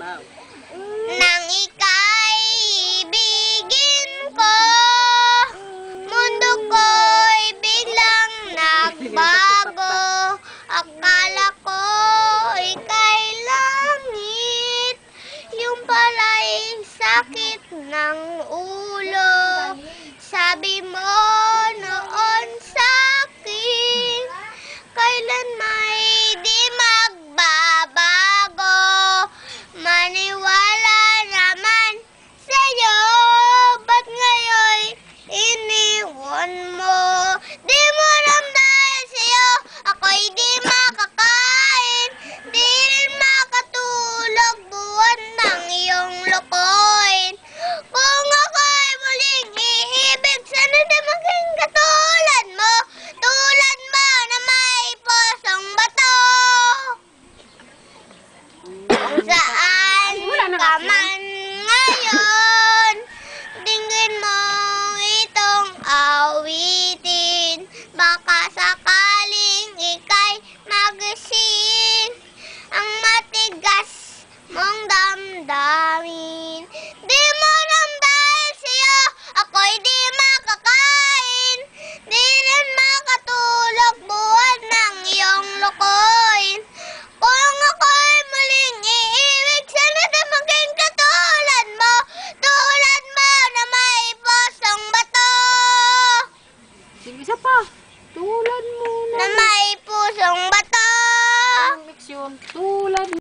Nang ika'y ibigin ko, mundo ko'y biglang nagbago. Akala ko ika'y langit, yung pala'y sakit ng ulo. Sabi mo noon sa'kin, kailan may di magbabago. Maniwala naman sa'yo, ba't ngayon iniwan mo? Di mo alam dahil sa'yo, ako'y di makakain, di rin makatulog buwan ng iyong lokohin. Kung ako'y muling iibig, sana di maging katulad mo, tulad mo na may pusong bato. Kung saan ka man